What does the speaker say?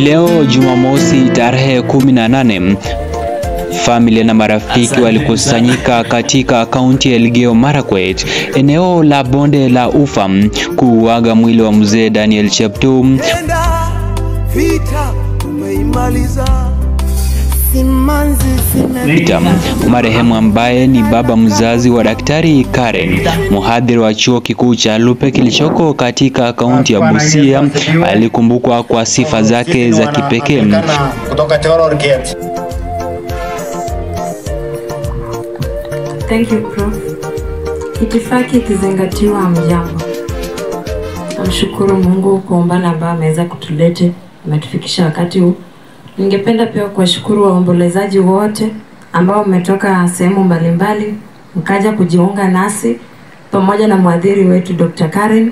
Leo Jumamosi tarehe 18, familia na marafiki walikusanyika katika kaunti ya Elgeyo Marakwet, eneo la bonde la Ufa, kuuaga mwili wa mzee Daniel Cheptum, marehemu ambaye ni baba mzazi wa Daktari Karen, mhadhiri wa chuo kikuu cha Lupe kilichoko katika kaunti ya Busia. Alikumbukwa kwa sifa zake za kipekee. Thank you, Prof. Itifaki ikizingatiwa, mjambo. Namshukuru Mungu kuomba na ambaye ameweza kutulete, ametufikisha wakati huu. Ningependa pia kuwashukuru waombolezaji wote ambao mmetoka sehemu mbalimbali mkaja kujiunga nasi pamoja na mwadhiri wetu Dr. Karen.